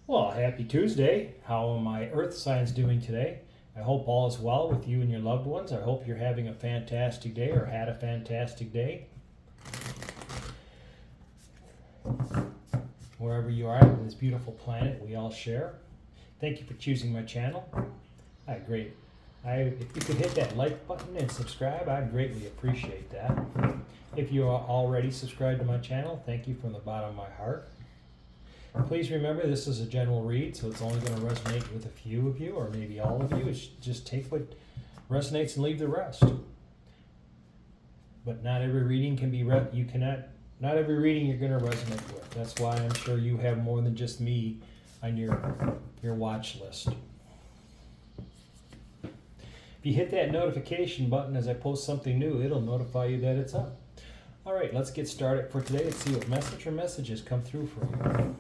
Well, happy Tuesday. How are my earth signs doing today? I hope all is well with you and your loved ones. I hope you're having a fantastic day or had a fantastic day. Wherever you are on this beautiful planet we all share. Thank you for choosing my channel. Great. If you could hit that like button and subscribe, I'd greatly appreciate that. If you are already subscribed to my channel, thank you from the bottom of my heart. Please remember, this is a general read, so it's only going to resonate with a few of you, or maybe all of you. It's just take what resonates and leave the rest. But not every reading can be not every reading you're going to resonate with. That's why I'm sure you have more than just me on your watch list. If you hit that notification button as I post something new, it'll notify you that it's up. All right, let's get started for today. Let's see what message or messages come through for you.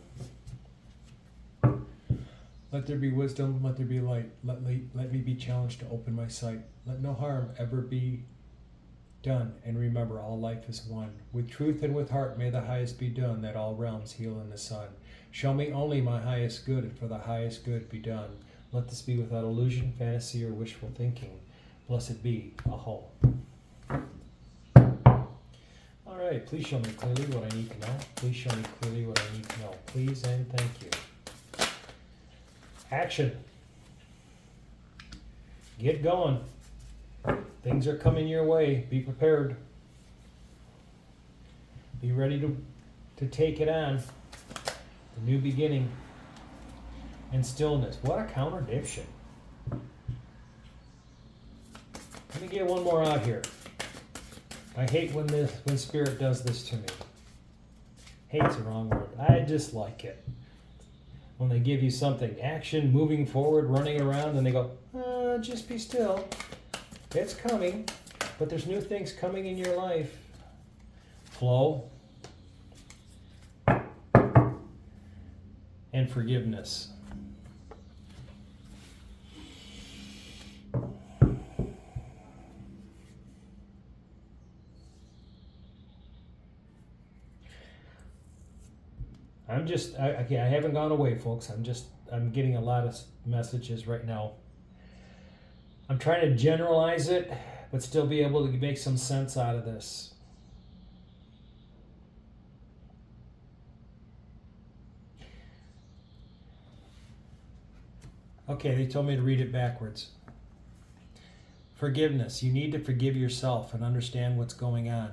Let there be wisdom, let there be light. Let me be challenged to open my sight. Let no harm ever be done. And remember, all life is one. With truth and with heart may the highest be done, that all realms heal in the sun. Show me only my highest good, and for the highest good be done. Let this be without illusion, fantasy, or wishful thinking. Blessed be Aho. All right, please show me clearly what I need to know. Please show me clearly what I need to know. Please and thank you. Action. Get going. Things are coming your way. Be prepared. Be ready to take it on. The new beginning and stillness. What a contradiction. Let me get one more out here. I hate when Spirit does this to me. Hate's the wrong word. I dislike it. When they give you something, action, moving forward, running around, and they go, just be still. It's coming, but there's new things coming in your life. Flow and forgiveness. I haven't gone away, folks. I'm getting a lot of messages right now. I'm trying to generalize it, but still be able to make some sense out of this. Okay, they told me to read it backwards. Forgiveness. You need to forgive yourself and understand what's going on.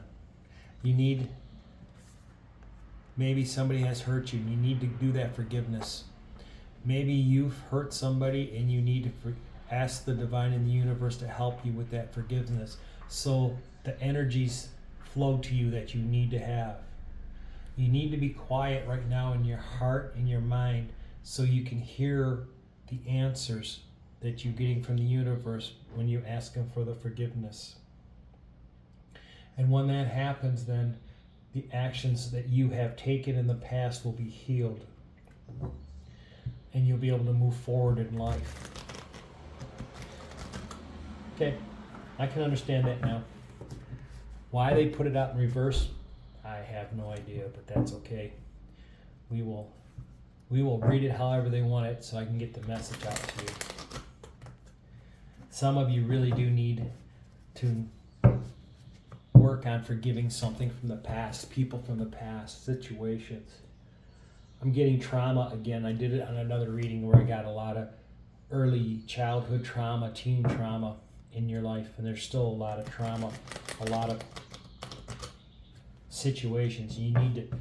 Maybe somebody has hurt you and you need to do that forgiveness. Maybe you've hurt somebody and you need to ask the divine in the universe to help you with that forgiveness so the energies flow to you that you need to have. You need to be quiet right now in your heart and your mind so you can hear the answers that you're getting from the universe when you ask them for the forgiveness. And when that happens, then the actions that you have taken in the past will be healed. And you'll be able to move forward in life. Okay, I can understand that now. Why they put it out in reverse, I have no idea, but that's okay. We will read it however they want it so I can get the message out to you. Some of you really do need to work on forgiving something from the past, people from the past, situations. I'm getting trauma again. I did it on another reading where I got a lot of early childhood trauma, teen trauma in your life, and there's still a lot of trauma, a lot of situations. You need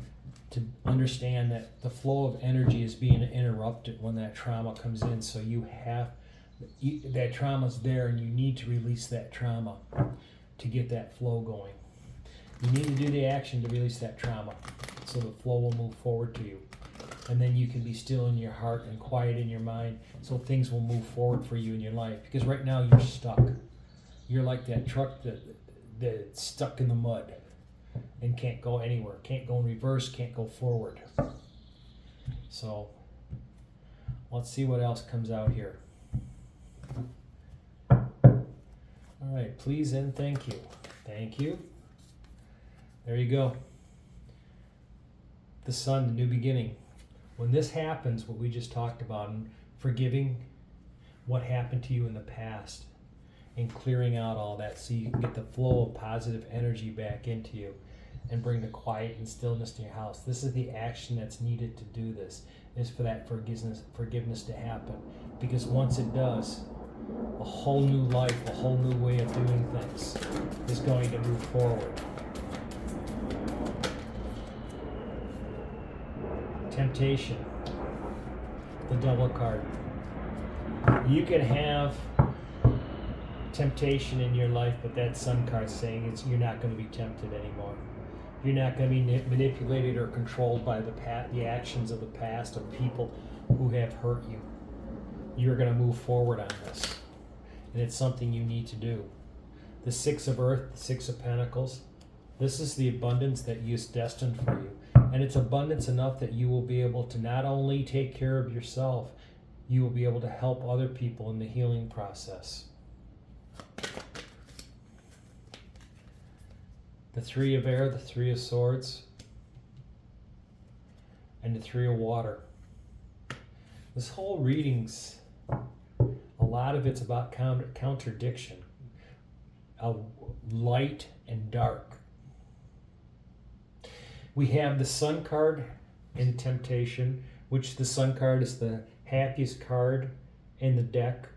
to understand that the flow of energy is being interrupted when that trauma comes in, so that trauma's there and you need to release that trauma to get that flow going. You need to do the action to release that trauma so the flow will move forward to you. And then you can be still in your heart and quiet in your mind so things will move forward for you in your life. Because right now you're stuck. You're like that truck that's stuck in the mud and can't go anywhere. Can't go in reverse, can't go forward. So let's see what else comes out here. All right, please and thank you. Thank you. There you go. The sun, the new beginning. When this happens, what we just talked about, and forgiving what happened to you in the past and clearing out all that so you can get the flow of positive energy back into you and bring the quiet and stillness to your house. This is the action that's needed to do this, is for that forgiveness to happen. Because once it does, a whole new life, a whole new way of doing things is going to move forward. Temptation, the Devil card. You can have temptation in your life, but that Sun card saying you're not going to be tempted anymore. You're not going to be manipulated or controlled by the actions of the past of people who have hurt you. You're going to move forward on this, and it's something you need to do. The Six of Earth, the Six of Pentacles, this is the abundance that is destined for you. And it's abundance enough that you will be able to not only take care of yourself, you will be able to help other people in the healing process. The Three of Air, the Three of Swords, and the Three of Water. This whole reading's, a lot of it's about contradiction, of light and dark. We have the Sun card in Temptation, which the Sun card is the happiest card in the deck.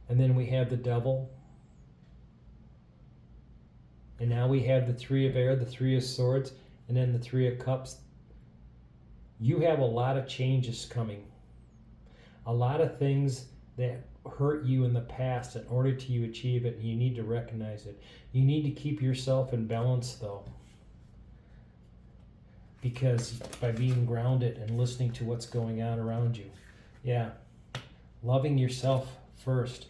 And then we have the Devil. And now we have the Three of Air, the Three of Swords, and then the Three of Cups. You have a lot of changes coming. A lot of things that hurt you in the past. In order to you achieve it, you need to recognize it. You need to keep yourself in balance, though. Because by being grounded and listening to what's going on around you. Yeah. Loving yourself first.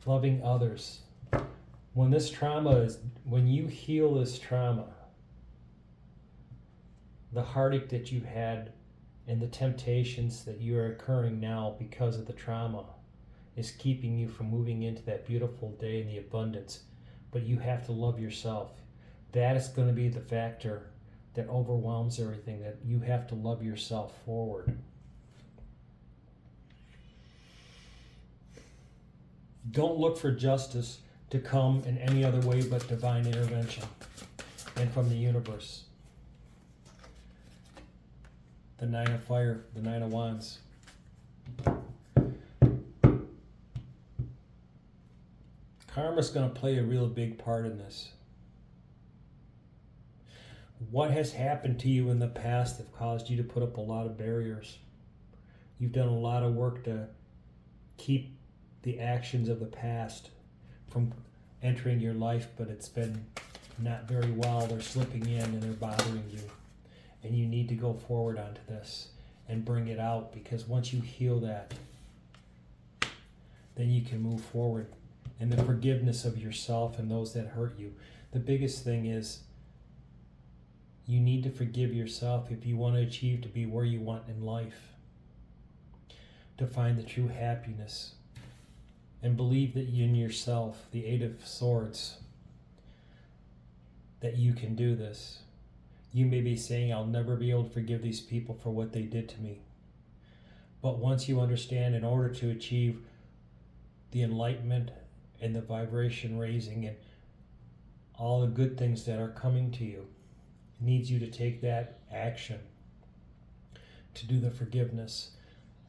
Loving others. When you heal this trauma, the heartache that you had and the temptations that you are occurring now because of the trauma is keeping you from moving into that beautiful day and the abundance. But you have to love yourself. That is going to be the factor that overwhelms everything, that you have to love yourself forward. Don't look for justice to come in any other way but divine intervention and from the universe. The Nine of Fire, the Nine of Wands. Karma's going to play a real big part in this. What has happened to you in the past have caused you to put up a lot of barriers. You've done a lot of work to keep the actions of the past from entering your life, but it's been not very well. They're slipping in and they're bothering you. And you need to go forward onto this and bring it out, because once you heal that, then you can move forward. And the forgiveness of yourself and those that hurt you. The biggest thing is you need to forgive yourself if you want to achieve to be where you want in life. To find the true happiness. And believe that in yourself, the Eight of Swords, that you can do this. You may be saying, I'll never be able to forgive these people for what they did to me. But once you understand, in order to achieve the enlightenment and the vibration raising and all the good things that are coming to you, it needs you to take that action to do the forgiveness.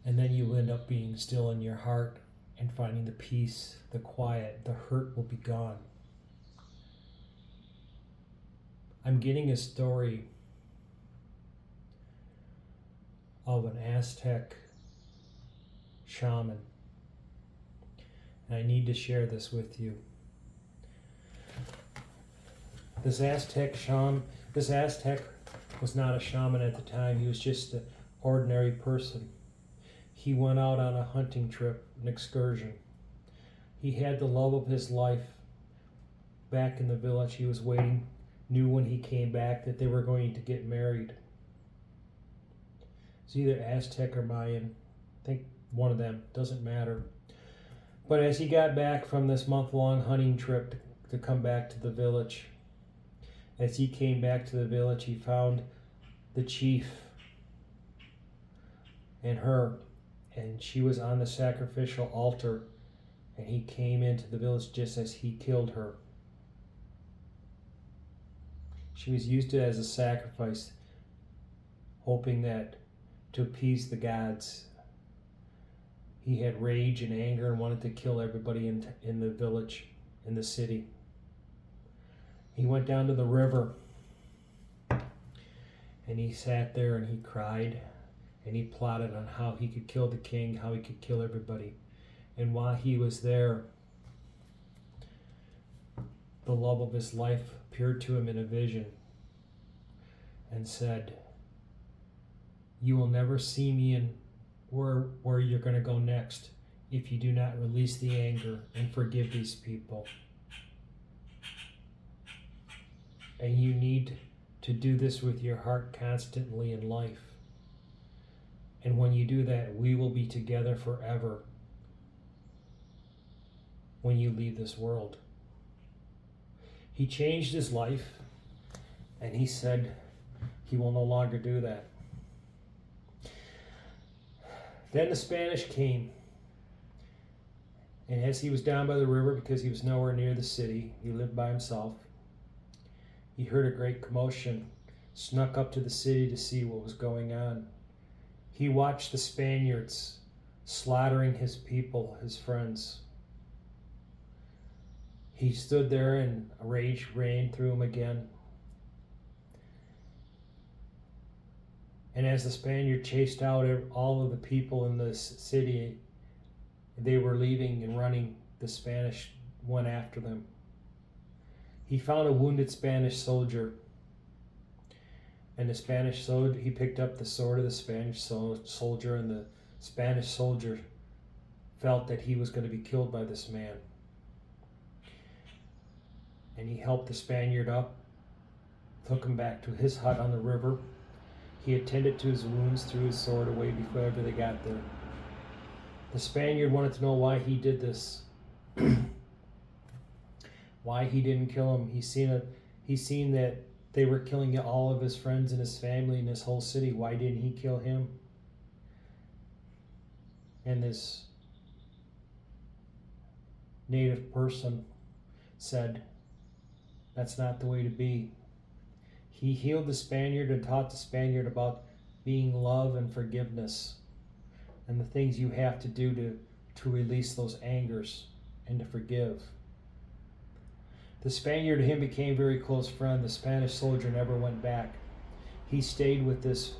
And then you end up being still in your heart and finding the peace, the quiet, the hurt will be gone. I'm getting a story of an Aztec shaman. And I need to share this with you. This Aztec was not a shaman at the time. He was just an ordinary person. He went out on a hunting trip, an excursion. He had the love of his life back in the village. He was waiting, knew when he came back that they were going to get married. It's either Aztec or Mayan. I think one of them, doesn't matter. But as he got back from this month-long hunting trip to come back to the village, as he came back to the village, he found the chief and her, and she was on the sacrificial altar, and he came into the village just as he killed her. She was used as a sacrifice, hoping that to appease the gods. He had rage and anger and wanted to kill everybody in the village, in the city. He went down to the river, and he sat there and he cried, and he plotted on how he could kill the king, how he could kill everybody. And while he was there, the love of his life appeared to him in a vision and said, "You will never see me in where you're going to go next if you do not release the anger and forgive these people. And you need to do this with your heart constantly in life. And when you do that, we will be together forever when you leave this world." He changed his life, and he said he will no longer do that. Then the Spanish came, and as he was down by the river, because he was nowhere near the city, he lived by himself, he heard a great commotion, snuck up to the city to see what was going on. He watched the Spaniards slaughtering his people, his friends. He stood there and rage ran through him again. And as the Spaniard chased out all of the people in the city, they were leaving and running. The Spanish went after them. He found a wounded Spanish soldier. And the Spanish soldier, he picked up the sword of the Spanish soldier, and the Spanish soldier felt that he was going to be killed by this man. And he helped the Spaniard up, took him back to his hut on the river. He attended to his wounds, threw his sword away before ever they got there. The Spaniard wanted to know why he did this. Why he didn't kill him. He seen that they were killing all of his friends and his family in this whole city. Why didn't he kill him? And this native person said, "That's not the way to be." He healed the Spaniard and taught the Spaniard about being love and forgiveness and the things you have to do to release those angers and to forgive. The Spaniard and him became very close friends. The Spanish soldier never went back. He stayed with this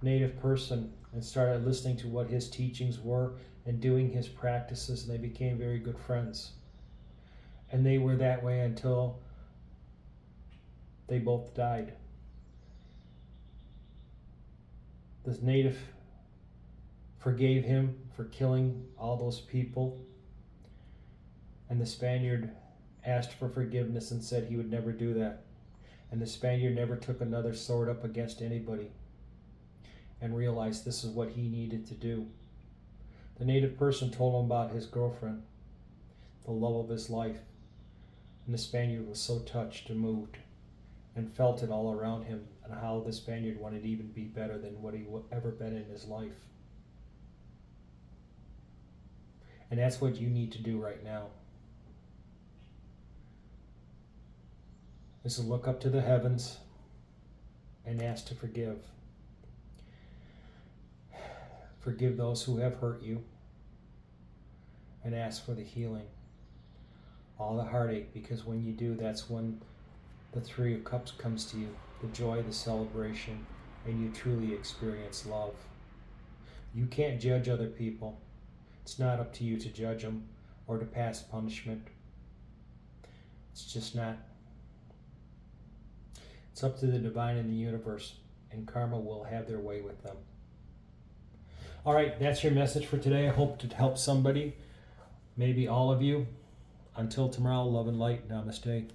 native person and started listening to what his teachings were and doing his practices, and they became very good friends. And they were that way until they both died. This native forgave him for killing all those people, and the Spaniard asked for forgiveness and said he would never do that. And the Spaniard never took another sword up against anybody and realized this is what he needed to do. The native person told him about his girlfriend, the love of his life, and the Spaniard was so touched and moved and felt it all around him, and how the Spaniard wanted to even be better than what he would ever been in his life. And that's what you need to do right now. Is to look up to the heavens and ask to forgive. Forgive those who have hurt you, and ask for the healing, all the heartache, because when you do, that's when the Three of Cups comes to you, the joy, the celebration, and you truly experience love. You can't judge other people. It's not up to you to judge them or to pass punishment. It's just not. It's up to the divine in the universe, and karma will have their way with them. All right, that's your message for today. I hope to help somebody, maybe all of you. Until tomorrow, love and light. Namaste.